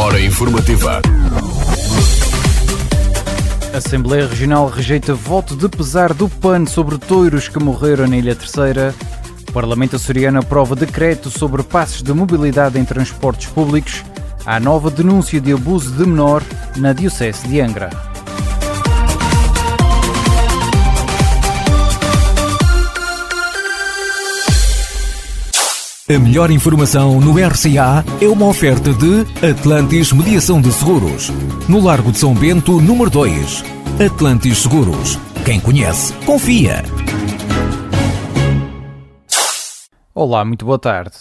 Hora informativa. A Assembleia Regional rejeita voto de pesar do PAN sobre toiros que morreram na Ilha Terceira. O Parlamento açoriano aprova decreto sobre passes de mobilidade em transportes públicos. Há nova denúncia de abuso de menor na Diocese de Angra. A melhor informação no RCA é uma oferta de Atlantis Mediação de Seguros. No Largo de São Bento, número 2. Atlantis Seguros. Quem conhece, confia. Olá, muito boa tarde.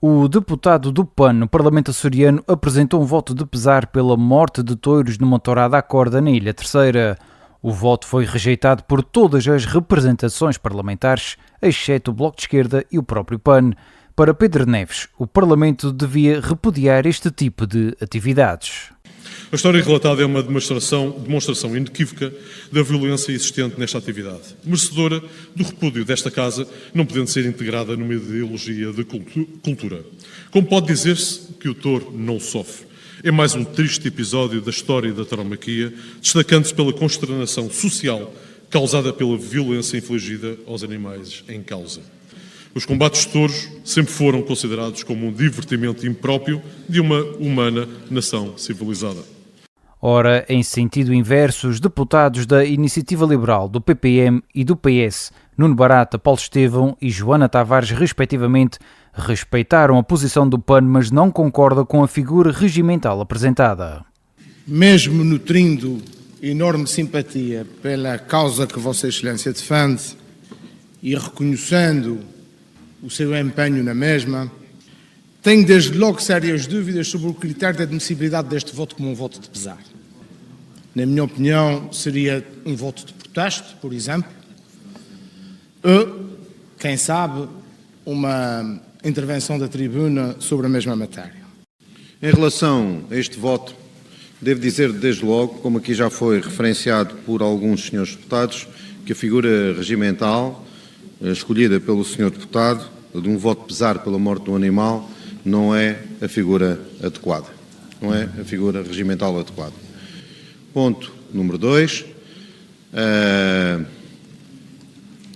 O deputado do PAN no Parlamento açoriano apresentou um voto de pesar pela morte de toiros numa tourada à corda na Ilha Terceira. O voto foi rejeitado por todas as representações parlamentares, exceto o Bloco de Esquerda e o próprio PAN. Para Pedro Neves, o Parlamento devia repudiar este tipo de atividades. A história relatada é uma demonstração inequívoca da violência existente nesta atividade, merecedora do repúdio desta Casa, não podendo ser integrada numa ideologia de cultura. Como pode dizer-se que o touro não sofre? É mais um triste episódio da história da tauromaquia, destacando-se pela consternação social causada pela violência infligida aos animais em causa. Os combates de touros sempre foram considerados como um divertimento impróprio de uma humana nação civilizada. Ora, em sentido inverso, os deputados da Iniciativa Liberal, do PPM e do PS, Nuno Barata, Paulo Estevão e Joana Tavares, respectivamente, respeitaram a posição do PAN, mas não concordam com a figura regimental apresentada. Mesmo nutrindo enorme simpatia pela causa que Vossa Excelência defende e reconhecendo o seu empenho na mesma, tenho desde logo sérias dúvidas sobre o critério de admissibilidade deste voto como um voto de pesar. Na minha opinião, seria um voto de protesto, por exemplo, ou, quem sabe, uma intervenção da tribuna sobre a mesma matéria. Em relação a este voto, devo dizer desde logo, como aqui já foi referenciado por alguns senhores deputados, que a figura regimental escolhida pelo senhor deputado, de um voto de pesar pela morte do animal, não é a figura adequada, não é a figura regimental adequada. Ponto número 2,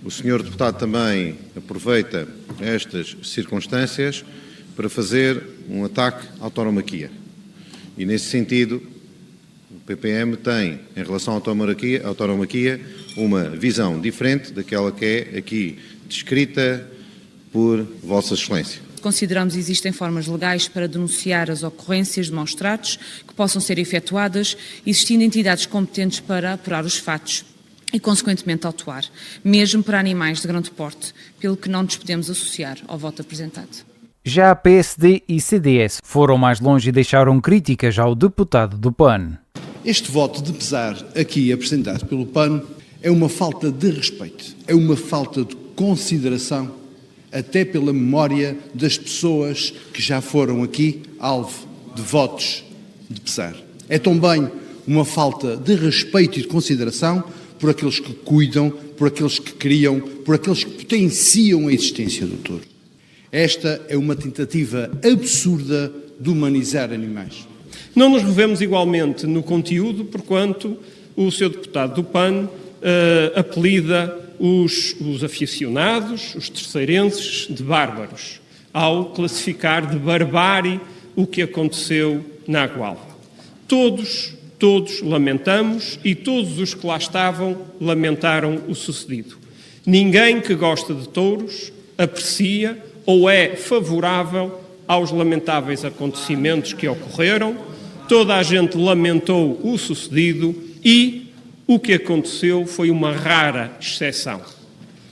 o senhor deputado também aproveita estas circunstâncias para fazer um ataque à tauromaquia. E nesse sentido, o PPM tem, em relação à tauromaquia, uma visão diferente daquela que é aqui descrita por Vossa Excelência. Consideramos que existem formas legais para denunciar as ocorrências de maus-tratos que possam ser efetuadas, existindo entidades competentes para apurar os fatos e, consequentemente, autuar, mesmo para animais de grande porte, pelo que não nos podemos associar ao voto apresentado. Já a PSD e CDS foram mais longe e deixaram críticas ao deputado do PAN. Este voto de pesar aqui apresentado pelo PAN é uma falta de respeito, é uma falta de consideração até pela memória das pessoas que já foram aqui alvo de votos de pesar. É também uma falta de respeito e de consideração por aqueles que cuidam, por aqueles que criam, por aqueles que potenciam a existência do touro. Esta é uma tentativa absurda de humanizar animais. Não nos revemos igualmente no conteúdo, porquanto o seu deputado do PAN apelida os aficionados, os terceirenses, de bárbaros, ao classificar de barbárie o que aconteceu na Gualva. Todos lamentamos e todos os que lá estavam lamentaram o sucedido. Ninguém que gosta de touros aprecia ou é favorável aos lamentáveis acontecimentos que ocorreram. Toda a gente lamentou o sucedido e o que aconteceu foi uma rara exceção.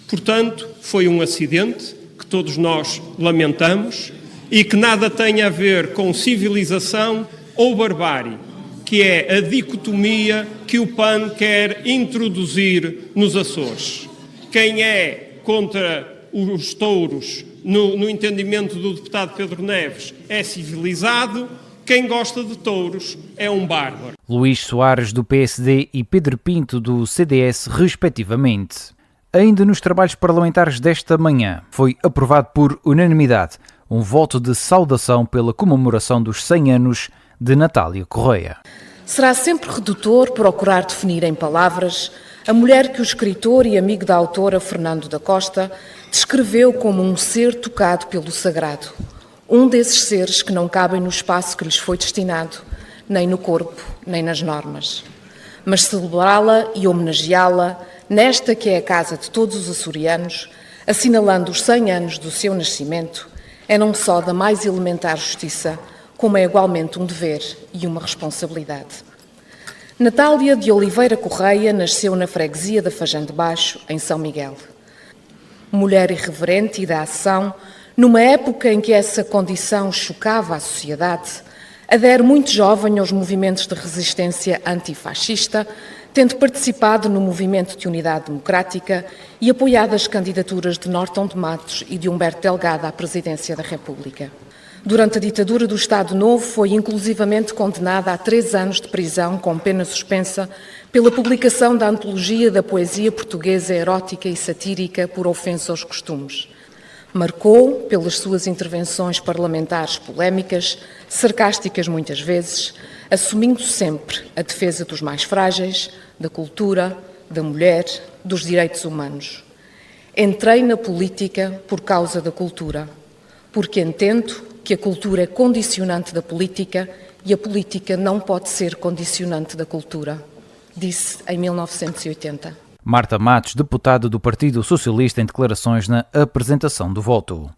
Portanto, foi um acidente que todos nós lamentamos e que nada tem a ver com civilização ou barbárie, que é a dicotomia que o PAN quer introduzir nos Açores. Quem é contra os touros, no entendimento do deputado Pedro Neves, é civilizado. Quem gosta de touros é um bárbaro. Luís Soares, do PSD, e Pedro Pinto, do CDS, respectivamente. Ainda nos trabalhos parlamentares desta manhã, foi aprovado por unanimidade um voto de saudação pela comemoração dos 100 anos de Natália Correia. Será sempre redutor procurar definir em palavras a mulher que o escritor e amigo da autora Fernando da Costa descreveu como um ser tocado pelo sagrado, um desses seres que não cabem no espaço que lhes foi destinado, nem no corpo, nem nas normas. Mas celebrá-la e homenageá-la nesta que é a casa de todos os açorianos, assinalando os 100 anos do seu nascimento, é não só da mais elementar justiça, como é igualmente um dever e uma responsabilidade. Natália de Oliveira Correia nasceu na freguesia da Fajã de Baixo, em São Miguel. Mulher irreverente e da ação, numa época em que essa condição chocava a sociedade, adere muito jovem aos movimentos de resistência antifascista, tendo participado no movimento de unidade democrática e apoiado as candidaturas de Norton de Matos e de Humberto Delgado à presidência da República. Durante a ditadura do Estado Novo, foi inclusivamente condenada a 3 anos de prisão com pena suspensa pela publicação da antologia da poesia portuguesa erótica e satírica por ofensa aos costumes. Marcou, pelas suas intervenções parlamentares polémicas, sarcásticas muitas vezes, assumindo sempre a defesa dos mais frágeis, da cultura, da mulher, dos direitos humanos. Entrei na política por causa da cultura, porque entendo que a cultura é condicionante da política e a política não pode ser condicionante da cultura, disse em 1980. Marta Matos, deputada do Partido Socialista, em declarações na apresentação do voto.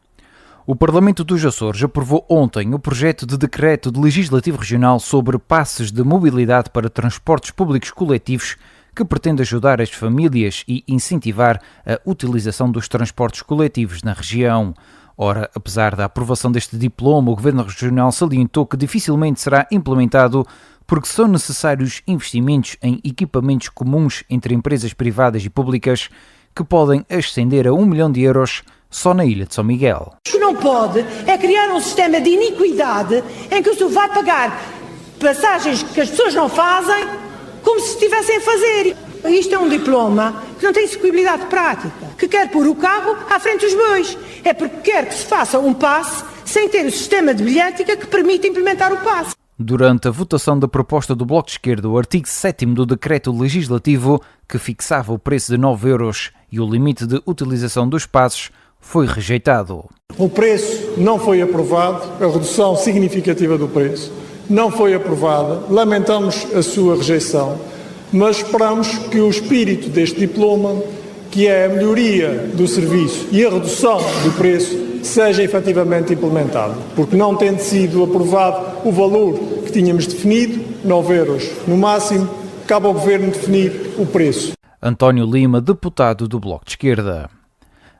O Parlamento dos Açores aprovou ontem o projeto de decreto de legislativo regional sobre passes de mobilidade para transportes públicos coletivos que pretende ajudar as famílias e incentivar a utilização dos transportes coletivos na região. Ora, apesar da aprovação deste diploma, o Governo Regional salientou que dificilmente será implementado porque são necessários investimentos em equipamentos comuns entre empresas privadas e públicas que podem ascender a 1 milhão de euros só na ilha de São Miguel. O que não pode é criar um sistema de iniquidade em que o senhor vai pagar passagens que as pessoas não fazem como se estivessem a fazer. Isto é um diploma que não tem execuibilidade prática, que quer pôr o carro à frente dos bois. É porque quer que se faça um passe sem ter o sistema de bilhética que permite implementar o passe. Durante a votação da proposta do Bloco de Esquerda, o artigo 7º do decreto legislativo, que fixava o preço de 9 euros e o limite de utilização dos passes, foi rejeitado. O preço não foi aprovado, a redução significativa do preço não foi aprovada. Lamentamos a sua rejeição, mas esperamos que o espírito deste diploma, que é a melhoria do serviço e a redução do preço, seja efetivamente implementado, porque não tendo sido aprovado o valor que tínhamos definido, 9 euros no máximo, cabe ao Governo definir o preço. António Lima, deputado do Bloco de Esquerda.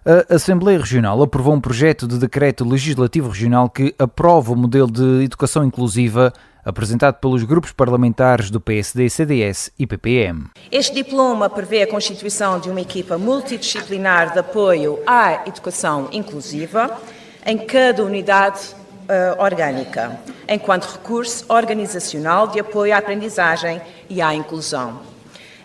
A Assembleia Regional aprovou um projeto de decreto legislativo regional que aprova o modelo de educação inclusiva apresentado pelos grupos parlamentares do PSD, CDS e PPM. Este diploma prevê a constituição de uma equipa multidisciplinar de apoio à educação inclusiva em cada unidade orgânica, enquanto recurso organizacional de apoio à aprendizagem e à inclusão.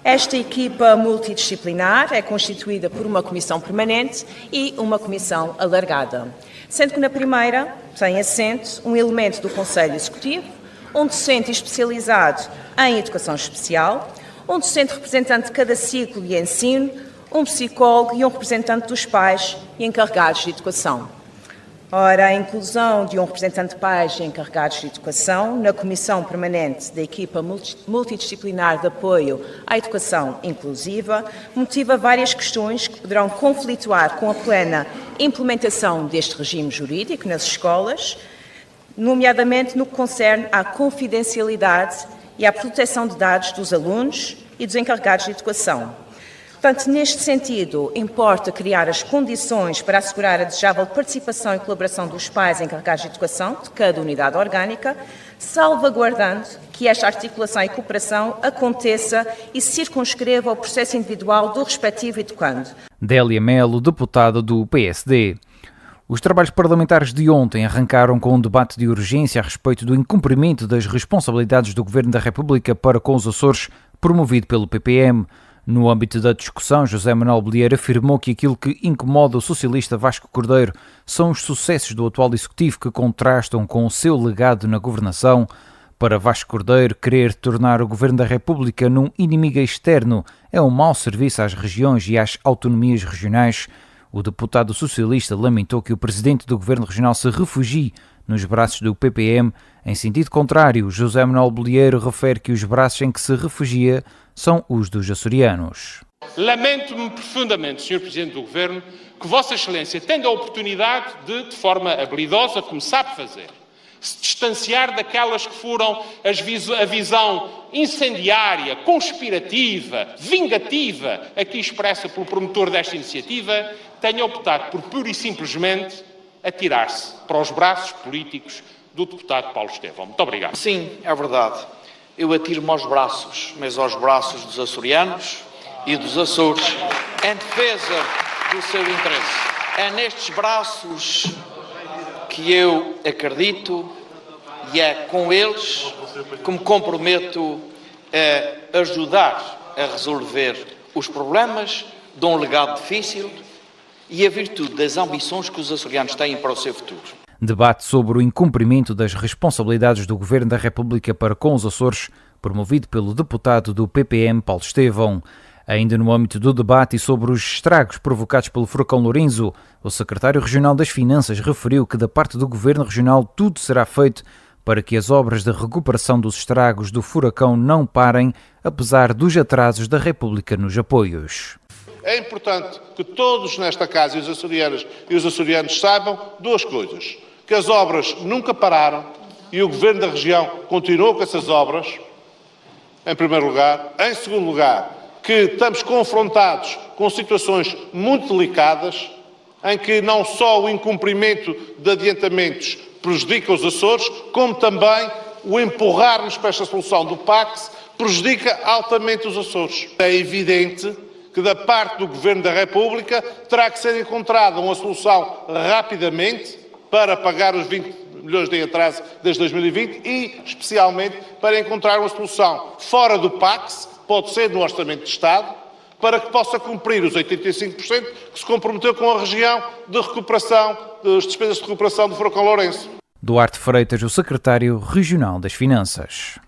Esta equipa multidisciplinar é constituída por uma comissão permanente e uma comissão alargada, sendo que na primeira tem assento um elemento do Conselho Executivo, um docente especializado em educação especial, um docente representante de cada ciclo de ensino, um psicólogo e um representante dos pais e encarregados de educação. Ora, a inclusão de um representante de pais e encarregados de educação na Comissão Permanente da Equipa Multidisciplinar de Apoio à Educação Inclusiva motiva várias questões que poderão conflituar com a plena implementação deste regime jurídico nas escolas, nomeadamente no que concerne à confidencialidade e à proteção de dados dos alunos e dos encarregados de educação. Portanto, neste sentido, importa criar as condições para assegurar a desejável participação e colaboração dos pais encarregados de educação de cada unidade orgânica, salvaguardando que esta articulação e cooperação aconteça e circunscreva o processo individual do respectivo educando. Délia Melo, deputada do PSD. Os trabalhos parlamentares de ontem arrancaram com um debate de urgência a respeito do incumprimento das responsabilidades do Governo da República para com os Açores, promovido pelo PPM. No âmbito da discussão, José Manuel Bolieiro afirmou que aquilo que incomoda o socialista Vasco Cordeiro são os sucessos do atual executivo que contrastam com o seu legado na governação. Para Vasco Cordeiro, querer tornar o Governo da República num inimigo externo é um mau serviço às regiões e às autonomias regionais. O deputado socialista lamentou que o presidente do Governo Regional se refugie nos braços do PPM. Em sentido contrário, José Manuel Bolieiro refere que os braços em que se refugia são os dos açorianos. Lamento-me profundamente, Sr. Presidente do Governo, que Vossa Excelência tenha a oportunidade de forma habilidosa, como sabe fazer, se distanciar daquelas que foram a visão incendiária, conspirativa, vingativa, aqui expressa pelo promotor desta iniciativa, tenha optado por pura e simplesmente atirar-se para os braços políticos do deputado Paulo Estevão. Muito obrigado. Sim, é verdade. Eu atiro-me aos braços, mas aos braços dos açorianos e dos Açores, em defesa do seu interesse. É nestes braços que eu acredito e é com eles que me comprometo a ajudar a resolver os problemas de um legado difícil e a virtude das ambições que os açorianos têm para o seu futuro. Debate sobre o incumprimento das responsabilidades do Governo da República para com os Açores, promovido pelo deputado do PPM, Paulo Estevão. Ainda no âmbito do debate e sobre os estragos provocados pelo furacão Lourenço, o secretário regional das Finanças referiu que da parte do Governo Regional tudo será feito para que as obras de recuperação dos estragos do furacão não parem, apesar dos atrasos da República nos apoios. É importante que todos nesta casa e os açorianos saibam duas coisas. Que as obras nunca pararam e o Governo da região continuou com essas obras, em primeiro lugar. Em segundo lugar, que estamos confrontados com situações muito delicadas, em que não só o incumprimento de adiantamentos prejudica os Açores, como também o empurrar-nos para esta solução do PAX prejudica altamente os Açores. É evidente que da parte do Governo da República terá que ser encontrada uma solução rapidamente para pagar os 20 milhões de atraso desde 2020 e, especialmente, para encontrar uma solução fora do PAX, pode ser no Orçamento de Estado, para que possa cumprir os 85% que se comprometeu com a região de recuperação, das despesas de recuperação do furacão Lourenço. Duarte Freitas, o secretário regional das Finanças.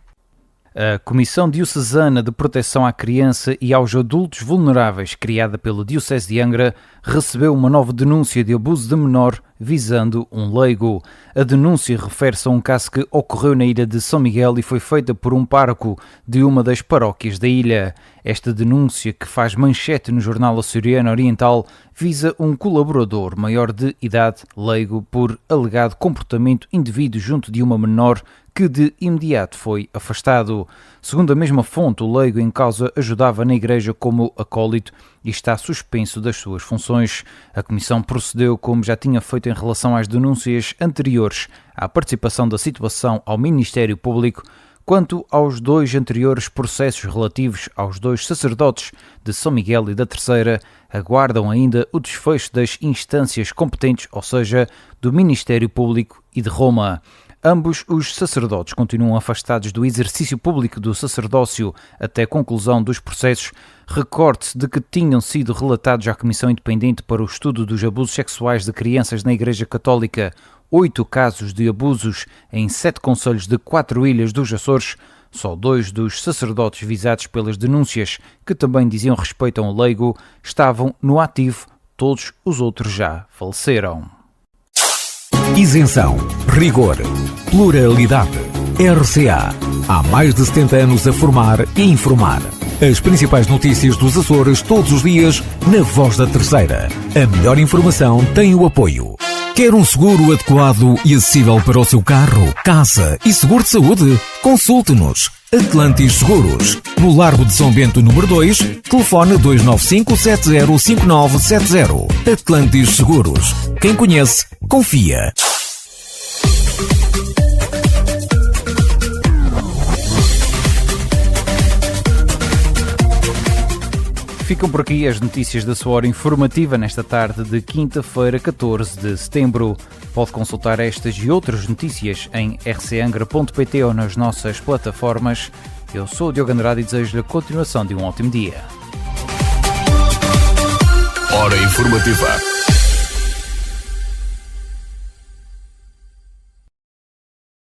A Comissão Diocesana de Proteção à Criança e aos Adultos Vulneráveis, criada pela Diocese de Angra, recebeu uma nova denúncia de abuso de menor visando um leigo. A denúncia refere-se a um caso que ocorreu na ilha de São Miguel e foi feita por um pároco de uma das paróquias da ilha. Esta denúncia, que faz manchete no jornal Açoriano Oriental, visa um colaborador maior de idade, leigo, por alegado comportamento indevido junto de uma menor que de imediato foi afastado. Segundo a mesma fonte, o leigo em causa ajudava na igreja como acólito e está suspenso das suas funções. A Comissão procedeu como já tinha feito em relação às denúncias anteriores à participação da situação ao Ministério Público. Quanto aos dois anteriores processos relativos aos dois sacerdotes de São Miguel e da Terceira, aguardam ainda o desfecho das instâncias competentes, ou seja, do Ministério Público e de Roma. Ambos os sacerdotes continuam afastados do exercício público do sacerdócio até a conclusão dos processos. Recorde-se de que tinham sido relatados à Comissão Independente para o Estudo dos Abusos Sexuais de Crianças na Igreja Católica 8 casos de abusos em 7 concelhos de 4 ilhas dos Açores. Só 2 dos sacerdotes visados pelas denúncias, que também diziam respeito a um leigo, estavam no ativo. Todos os outros já faleceram. Isenção, rigor, pluralidade. RCA. Há mais de 70 anos a formar e informar. As principais notícias dos Açores todos os dias na Voz da Terceira. A melhor informação tem o apoio. Quer um seguro adequado e acessível para o seu carro, casa e seguro de saúde? Consulte-nos. Atlantis Seguros. No Largo de São Bento, número 2, telefone 295-705970. Atlantis Seguros. Quem conhece, confia. Ficam por aqui as notícias da sua hora informativa nesta tarde de quinta-feira, 14 de setembro. Pode consultar estas e outras notícias em rcangra.pt ou nas nossas plataformas. Eu sou o Diogo Andrade e desejo-lhe a continuação de um ótimo dia. Hora informativa.